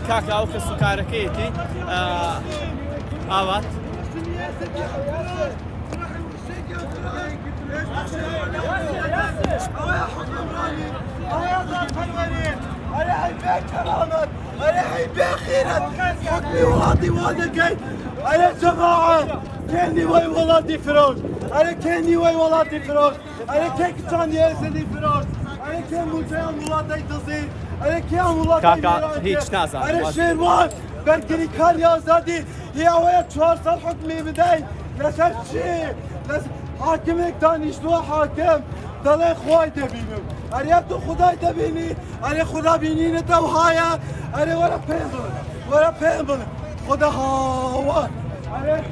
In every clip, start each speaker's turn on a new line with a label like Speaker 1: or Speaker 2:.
Speaker 1: کاکا ئەو کە سوکارەکەیەتی ئاوات
Speaker 2: حكمي ولاطي وانا كاين على جماعة كاني واي ولاطي فروش على كاني واي ولاطي فروش على كيك تاني اسدي فروش على كان مجان ولاطي تصير على كان ولاطي
Speaker 1: كاكا هيك نازل
Speaker 2: على شيروان بركري كان يا زادي يا ويا 4 سال حكمي بداي لسر شي حاكمك تاني شنو حاكم دلای خوای دبینم اره تو خدای دبینی اره خدا بینی تو هایا اره ورا پیمبل خدا هاوا اره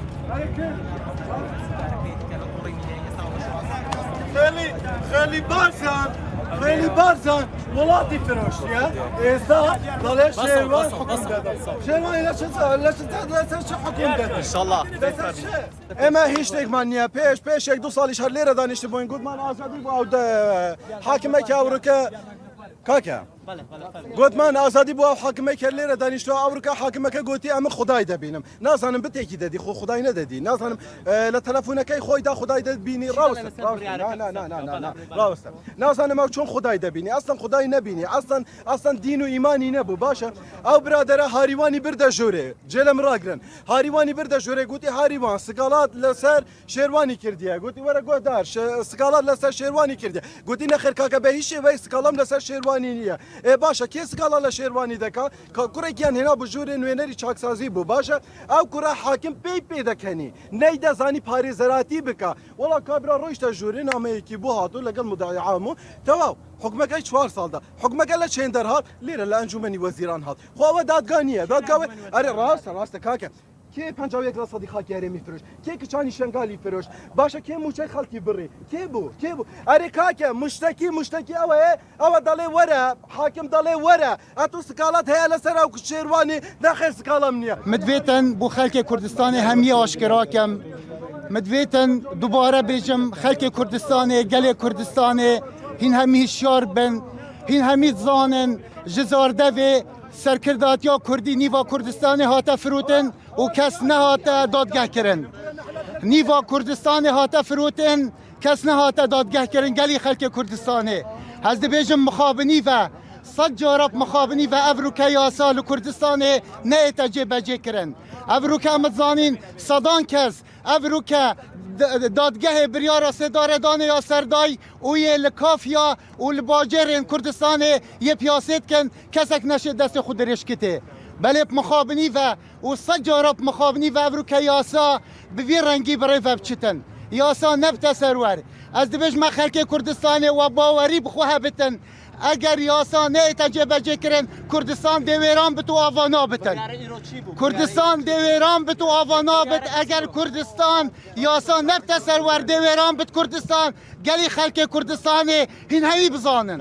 Speaker 2: خیلی بارزن ولاتی فروش یا ازدا دلای شیروان حکم دادم شیروان لش حکم دادم
Speaker 1: ان شاء الله
Speaker 2: اما هیچ نگمانیه پیش 1-2 سالش هر لیره دانشته بوین گود من آزادی بو او حاکمه که اورکه کاکا گود من آزادی بو حاکمه که لیره دانشته اورکه حاکمه که گوتی اما خدای دبینم نازانم بتکی دادی خو خدای ندادی نازانم لتلفونه کی خوی دا خدای دبینی راوست نه راوست نازانم او چون خدای دبینی اصلا خدای نبینی اصلا دین و ایمانی نبو باشه او برادر هاریوانی برده جوره جلم راگرن هاریوانی برده جوره گوتی هاریوان سکالات لسر شیروانی کردیه گوتی ورا گودار سکالات لسر شیروانی کردیه گوتی نخیر کاکا بهیشه و سکالام لسر شیروانی نیه باشا کی سکالا لشیروانی دکا کوره کیان هنا بجوره نوینری چاکسازی بو باشه او کوره حاکم پی دکنی نیده زانی پاری زراتی بکا ولا کابرا روشتا جوره نامه کی بو هاتو لگل مدعی عامو تواو حکمك اي 4 سال ده حكمك لا تشين درها ليره لانجمني وزيران هات خو دادگانيه دادگاه اري راست كاكا کی 51 را صدیق خاکی میفروش کی کچانی شنگالی فروش باشه کی موچه خالکی بری کی بو اری کاکا مشتکی او دلی ورا حاکم دلی ورا اتو سکالات هي لسر او شیروانی داخل سکالا منیه
Speaker 3: مدویتن بو خلک کردستان همی آشکرا کم مدویتن دوباره بیجم خلک کردستان گل کردستان هین همی شار بن هین همی زانن جزارده و سرکرداتیا کردی نیوا کردستان هاتا فروتن و کس نه هاتا دادگاه کرن نیوا کردستان هاتا فروتن کس نه هاتا دادگاه کرن گلی خلک کردستانه هزد بیجم مخابنی و صد جارب مخابنی و افروکا یاسال کردستان نه اتجه بجه کرن افروکا مزانین صدان کس افروکا دادگاه بریار سداردان یا سردای او یه لکافیا و لباجر کردستان یه پیاست کن کسک نشه دست خود رشکته بله مخابنی و سجارب مخابنی و افروکا یاسا بوی رنگی برای وبچتن یاسا نبت سرور از دبش ما خلک کردستان و باوری بخواه بتن اگر یاسا نه تجربه کرن کردستان دویران بتو آوانا بتن کردستان دویران بتو آوانا بت اگر کردستان یاسا نبت سرور دویران بت کردستان گلی خلک کردستان هین همی بزانن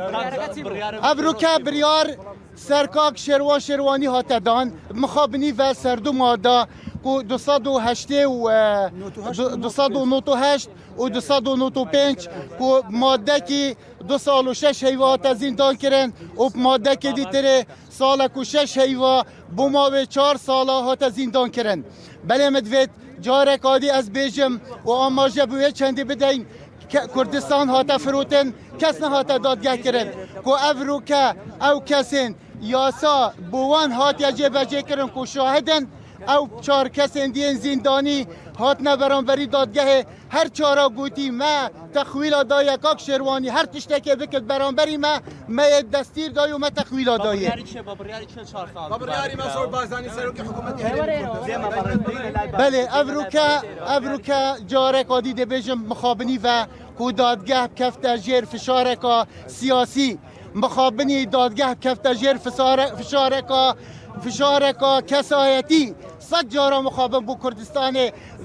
Speaker 3: ابروکه بریار سرکاک شیروانی هاتدان مخابنی و سردو ماده کو 208 و 298 و 295 کو ماده کی 2 سال و 6 هیوات زندان کرن و ماده کی دیتره سال کو 6 هیوا بوما و 4 سال هات زندان کرن بله مدوید جاره کادی از بیجم و آماجه بوی چندی بدهیم کردستان هات فروتن کس نه هات دادگاه کرن کو افروکه او کسین یاسا بوان هات یجه بجه کرن کو شاهدن او 4 کسین دین زندانی هات نبرانبری دادگاه هر 4 گوتی ما تخویل دای یکاک شیروانی هر تشتکی بکد برانبری ما دستیر دای و ما تخویل دای
Speaker 1: بابریاری چه 4 سال
Speaker 2: بابریاری مسئول بازانی سروک حکومتی
Speaker 3: بله افروکا جاره کادی دبیجم مخابنی و کو دادگاه کفت جیر فشارکا سیاسی مخابنی دادگاه کفت جیر فشارکا کسایتی صد جارا مخابن بو کردستان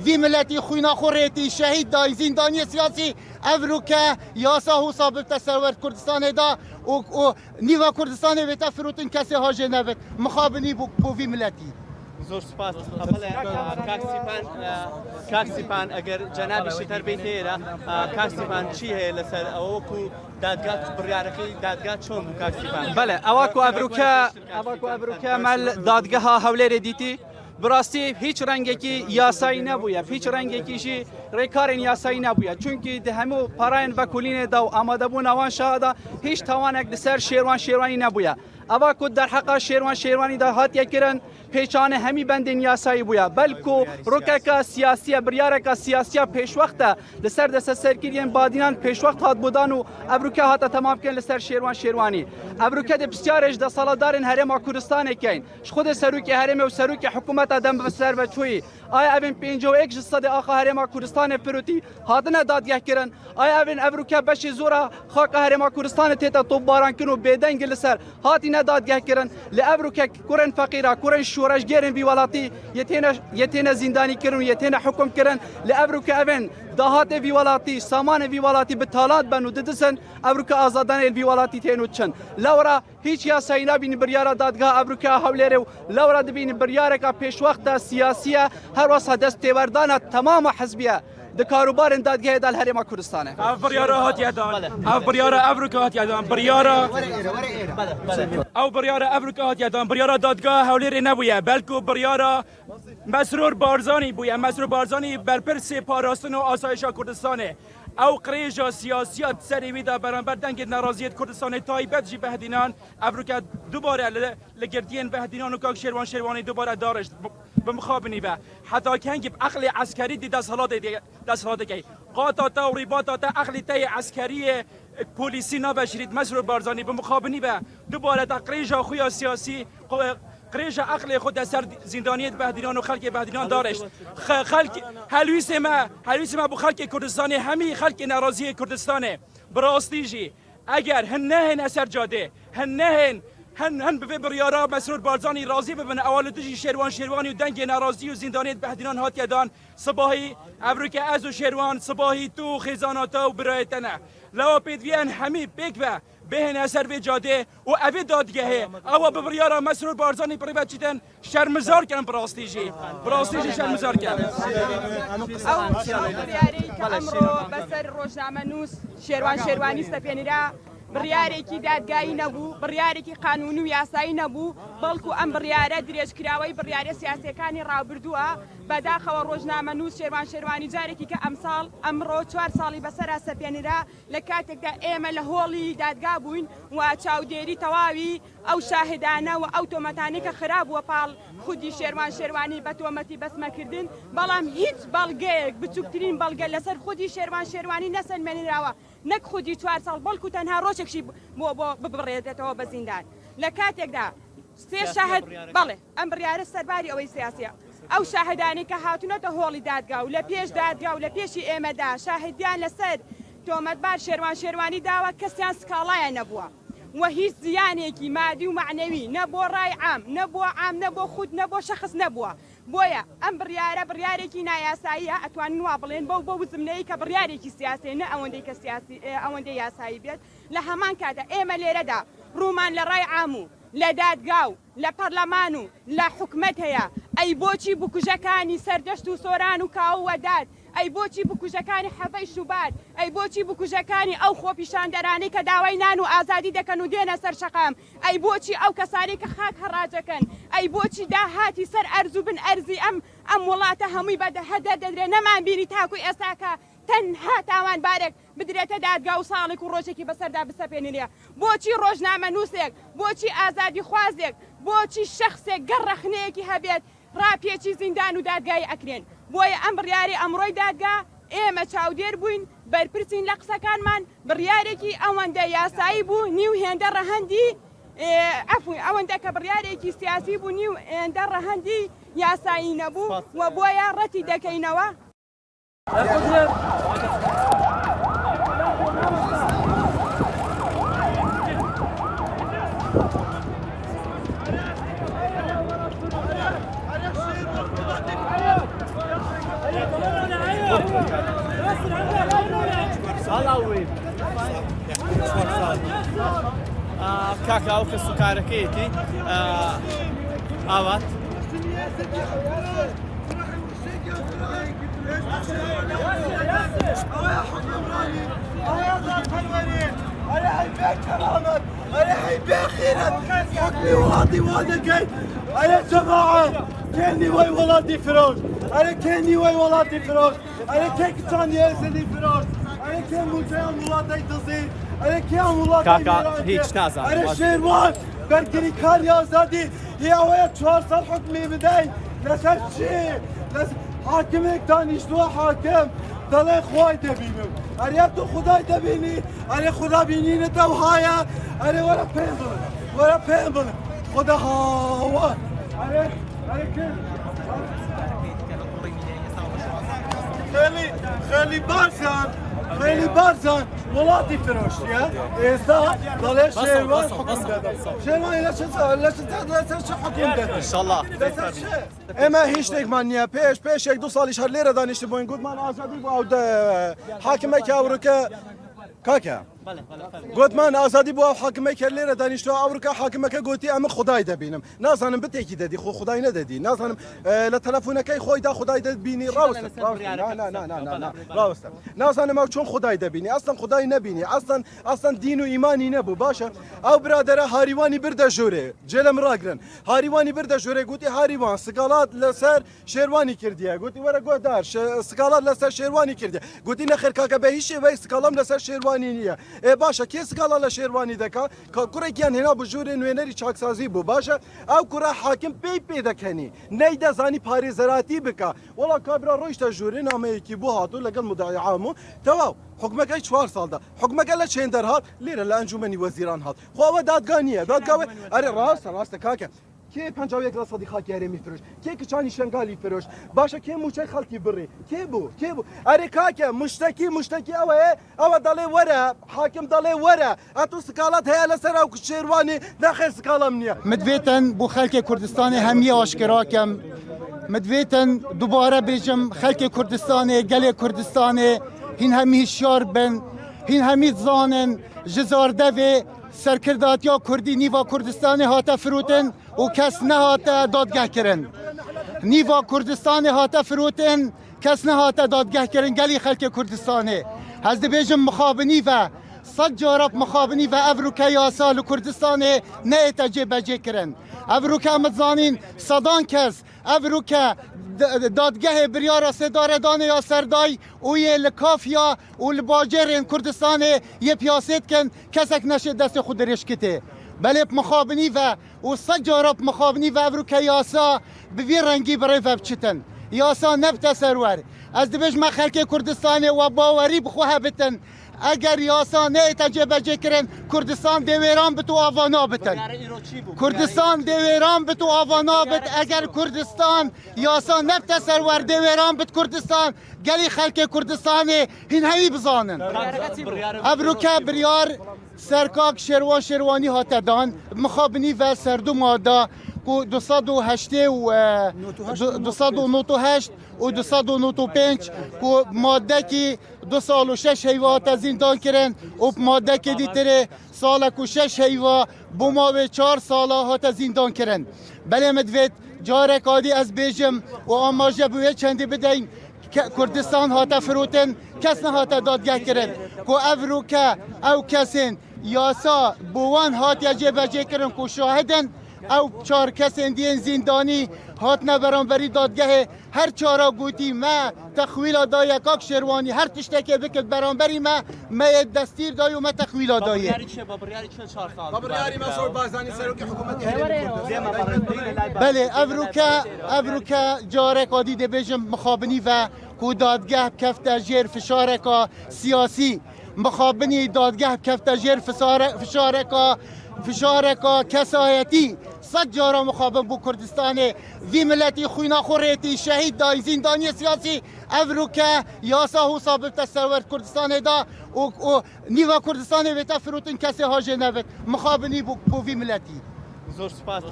Speaker 3: وی ملتی خوینا خوریتی شهید دای زندانی سیاسی افروکه یاسا هو ثابت تصور کردستان دا و نیوا کردستان بیتا فروتن کسی هاجه نبت مخابنی بو وی ملتی
Speaker 1: زۆر سپاس کاکسیپان ئەگەر جەنابی شتەر بێت هێرە کاکسیپان چی هەیە لەسەر ئەوەکو دادگات بڕیارەکەی دادگات چۆن بوو کاکسیپان
Speaker 4: بله ئەوەکو ئەبروکە مەل دادگەها هەولێرێ دیتی براستی هیچ ڕەنگێکی یاسایی نەبووە هیچ ڕەنگێکیشی ڕێکارێن یاسایی نەبووە چونکی هەموو پارایان بەکولینێدا و ئامادەبوون ئەوان شادا هیچ تاوانێک لەسەر شێوانی نەبووە ئەوە کو دەرحەقا شێوانیدا هاتیەکردن پێچانە هەمی بەندین یاسایی بووە بەلکو ڕوکێکە سیاسیە بریارێکە سیاسیە پێشوەختە لەسەر دەسە سەرکردیان بادینان پێشوەخت هات بودان و ئەبروکە هاتە تەمام بکەن لەسەر شێوانی ئەبروکە دە پرسیارێش دەسەڵاتدارن هەرێما کوردستانێکین خودە سەرروکی هەرێمە و سەرروکی حکوومەتە دەم بەسەر بەچووی ئایا ئەڤین 51% ئاخا هەرێما کوردستانی پروتی هاتنە دادگەهکردن ئایا ئەڤین ئەبروکە بەشی زۆرە خاکە هەرێما کوردستانی تێتە تۆپبارانکردن و بێدەنگ لەسەر هاتینە دادگەهکردن لە ئەبروکە کوڕن فەقیرە کوڕن شورشگێرن ویوڵاتی یەتێنە زیندانیکردن و یەتێنە حکومکردن لە ئەبروکە ئەڤین داهاتێ ویوڵاتی سامانە ویوڵاتی بتالات بن و ددسن ئەبروکە ئازادانێ ویوڵاتی تێن و چن لەورە هیچ یاسایی نبینی بریارە دادگا ئەبروکە هەولێرە و لەورە دبینی بریارێکە پێشوەختە سیاسیە هەروەسا دەست تێوەردانە تەمامە حزبیە دکاروبارن دادگەهێدا لە هەرێما کوردستانە
Speaker 5: ئەو بڕیارە هاتیەدان ئەو بڕیارە ئەبروکە هاتیەدان ئەو بڕیارە ئەبروکە هاتیەدان بڕیارە دادگا هەولێرێ نەبووە بەلکو بڕیارە مەسرور بارزانی بووە مەسرور بارزانی بەرپرسی پاراستن و ئاسایشا کوردستانê ئەو قرێژە سیاسیات سەریویدا بەرامبەر دەنگێت ناڕازیەت کوردستانی تایبەت جی بەهدینان ئەبروکە دووبارە لە گردیên بەهدینان و کاک شێروانی دووبارە دارشت بمخابنی بە حتا کەنگی عقلی عسکری دی دەسەڵاتەکەی قاتاتە و ڕیباتاتە عقلی تەی عسکری پۆلیسی نابەشرید مەسرور بارزانی بمخابنی بە دووبارە تا قرێژە خویا سیاسی قريجة عقلي خود سر زندانية بهدينان وخلق بهدينان دارش خلق هلويس ما بو خلق كردستاني همي خلق ناراضي كردستاني براستيجي اگر هنهن اثر جاده هن به بریارا مسرور بارزانی راضی ببن اول دجی شیروانی و دنگ ناراضی و زندانیت بهدینان هات یدان صباحی ابروک از و شیروان صباحی تو خزاناتا و برایتنه لوا پیدویان همی بکوه بهن اثر به جاده و اوی دادگهه او به بریارا مسرور بارزانی پری بچیدن شرمزار کردن براستیجی شرمزار کردن
Speaker 6: او بریاری که امرو بسر روزنامه نووس شیروانی سپینیرا بڕیارێکی دادگایی نەبوو بڕیارێکی قانونی و یاسایی نەبوو بەڵکو ئەم بڕیارە درێژکراوەی بڕیارە سیاسەکانی ڕابردووە بەداخەوە ڕۆژنامە نووس شێروانی جارێکی کە ئەمساڵ ئەمڕۆ 4 ساڵی بەسەرا سەپێنرا لە کاتێکدا ئێمە لە هۆڵی دادگا بووین و چاودێری تەواوی ئەو شاهدانە و ئەو تۆمەتانی کە خراپبووە پاڵ خودی شێروانی بە تۆمەتی بەسمەکردن بەڵام هیچ بەڵگەیەک بچووکترین بەڵگە لەسەر خودی شێروانی نەسەلمێنراوە نەک خودی 4 ساڵ بەڵکو تەنها ڕۆژێکشی بۆ ببڕێتەوە بە زیندان لە کاتێکدا سێ شاهد بەڵێ ئەم بڕیارە سەرباری ئەوەی سیاسیە ئەو شاهدانی کە هاتوونەتە هۆڵی دادگا و لە پێش دادگا و لە پێشی ئێمەدا شاهدیان لەسەر تۆمەتبار شێروانی داوە کەسیان سکاڵایە نەبووە و هیچ زیانێکی مادی و معنەوی نەبۆ ڕای عام نەبۆ خود نەبۆ شەخص نەبووە بۆیە ئەم بڕیارێکی نایاساییە ئەتوانن وا بڵێن بەو وزمنەی کە بڕیارێکی سیاسی نە ئەوەندەی یاسایی بێت لە هەمان کاتە ئێمە لێرەدا ڕوومان لە ڕای عام و لە دادگا و لە پەرلەمان و لە حکومەت هەیە ئەی بۆچی بکوژەکانی سەردەشت و سۆران و کاوەداد ئەی بۆچی بکوژەکانی حەفەی شوبات ئەی بۆچی بکوژەکانی ئەو خۆپیشاندەرانەی کە داوای نان و ئازادی دەکەن و دێنە سەر شەقام ئەی بۆچی ئەو کەسانی کە خاک هەڕاجەکەن ئەی بۆچی داهاتی سەر ئەرز و بن ئەرزی ئەم وڵاتە هەمووی بەدەهەدە دەدرێ نەمان بینی تاکوی ئێستاکە تەنها تاوانبارێک بدرێتە دادگا و ساڵێک و ڕۆژێکی بەسەردا بسەپێنێ بۆچی ڕۆژنامە نووسێک بۆچی ئازادی خوازێک بۆچی شەخصێک گەڕەخنەیەکی هەبێت ڕاپێکی زیندان و دادگای ئەکرێن بۆیە ئەم بڕیاری ئەمڕۆی دادگا ئێمە چاودێر بووین بەرپرسین لە قسەکانمان بڕیارێکی ئەوەندە یاسایی بوو نیو هێندە ڕەهەندی ئەفوی ئەوەندە کە بڕیارێکی سیاسی بوو نیو هێندە ڕەهەندی یاسایی نەبوو و بۆیە ڕەتی دەکەینەوە
Speaker 1: کاکە ئەو کە سوکارەکەیەتی ئاوات
Speaker 2: حكمي ولاطي وانا كاين انا جماعه كاني وي ولادي فروش انا كاني وي ولادي فروش انا كيك تاني اسدي فروش انا كان مجاهم ولادي تصير انا كان ولادي
Speaker 1: كاكا هيك نازل
Speaker 2: انا شيروان بركري كان يا زادي يا ويا 4 سال حكمي بداي لسر شيء حاكمك تاني شلو حاكم دلای خوای دبینم اره تو خدای دبینی اره خدا بینین تو هایا اره ورا پیمبل خدا هوا اره که خیلی بارزان ولادی فروش یا ایستا دلای شیروان حکم دادم شیروان ایلا چه حکم دادم
Speaker 1: انشالله
Speaker 2: اما هیچ نگمانیه پیش یک 2 سالیش هر لیره دانشتی بوین گود من آزادی بو حاکمه که اروکا کاکا گوت من آزادی بو حاکمه که لیره دانشتو اروکا حاکمه که گوتی اما خدای دبینم نازانم بتیکی دادی خو خدای ندادی نازانم لتلفونه کی خوی دا خدای دبینی راوست نه راوست نازانم چون خدای دبینی اصلا خدای نبینی اصلا دین و ایمانی نبو باشه او برادر هاریوانی برده جوره جلم راگرن هاریوانی برده جوره گوتی هاریوان سکالات لسر شیروانی کردیه گوتی ورا گو دار سکالات لسر شیروانی کردیه گوتی نخیر کاکا به هیچ وی سکالام لسر شیروانی نیه باشه کی سکالا لشیروانی دکا کوره کیان هنا بجوره نوینری چاکسازی بو باشه او کوره حاکم پی دکنی نیده زانی پاری زراتی بکا ولا کابرا روش تجوره نامه کی بو هاتو لگل مدعی عامو تواو حکمك اي 4 سال ده حکمك لا چندر هات ليره لانجمني وزيران هات خو دادگانيه دادگاه اره راست کاکا کی 51 صدیقا گری میفروش کی کچانی شنگالی فروش باشه کی موچه خالکی بری کی بو اره کاکا مشتکی او داله وره حاکم داله وره اتو سکالات هي لسر او شیروانی داخل سکالام نيه
Speaker 3: مدویتن بو خلک کردستان همیه آشکرا کم مدویتن دوباره بیجم خلک کردستان گل کردستان هین همی شار بن هین همی زانن جزارده و سرکرداتیا کردی نیوا کردستان هاتا فروتن و کس نه هاتا دادگاه کرن نیوا کردستان هاتا فروتن کس نه هاتا دادگاه کرن گلی خلک کردستانه از بیجم مخابنی و صد جارب مخابنی و افروکا یاسال کردستان نه اتجه کرن افروکا متزانین صدان کس افروکا دادگاه بریار سداردان یا سردای او یه لکافیا و لباجر کردستان یه پیاست کن کسک نشه دست خود رشکته بله مخابنی و صد جارب مخابنی و افروکا یاسا بوی رنگی برای وبچتن یاسا نبت سرور از دبیج ما خلک کردستان و باوری بخواه بتن اگر یاسا نه تجربه کرن کردستان دویران بتو آوانا بتن کردستان دویران بتو آوانا بت اگر کردستان یاسا نبت سرور دویران بت کردستان گلی خلک کردستان هین همی بزانن ابروکه بریار سرکاک شیروانی هاتدان مخابنی و سردو ماده کو 208 و 298 و 295 کو ماده کی 2 سال و 6 هیوا زندان کرن و ماده کی دیتره سال کو 6 هیوا بوما و 4 سال ها زندان کرن بله مدوید جارک عادی از بیجم و آماجه بوی چندی بدین کردستان هاتا فروتن کس نه هاتا دادگاه کرن کو افروکا او کسین یاسا بوان هات یجبه کرن کو شاهدن او 4 کسین دین زندانی هات نبرانبری دادگاه هر 4 گوتی ما تخویل دای یکاک شیروانی هر تشتکی بکد برانبری ما دستیر دای و ما تخویل دای
Speaker 2: بابریاری مسئول بازانی سروک حکومت
Speaker 3: بله افروکا جارک عادی دبیجم مخابنی و کو دادگاه کفت جیر فشارکا سیاسی مخابنی دادگاه کفت جیر فشارکا کسایتی صد جارا مخابن بو کردستان وی ملتی خوینا خوریتی شهید دای زندانی سیاسی افروکا یاسا هو ثابت سرور کردستان دا و نیوا کردستان بیتا فروتن کسی هاجه نبت مخابنی بو وی ملتی
Speaker 1: زور سپاس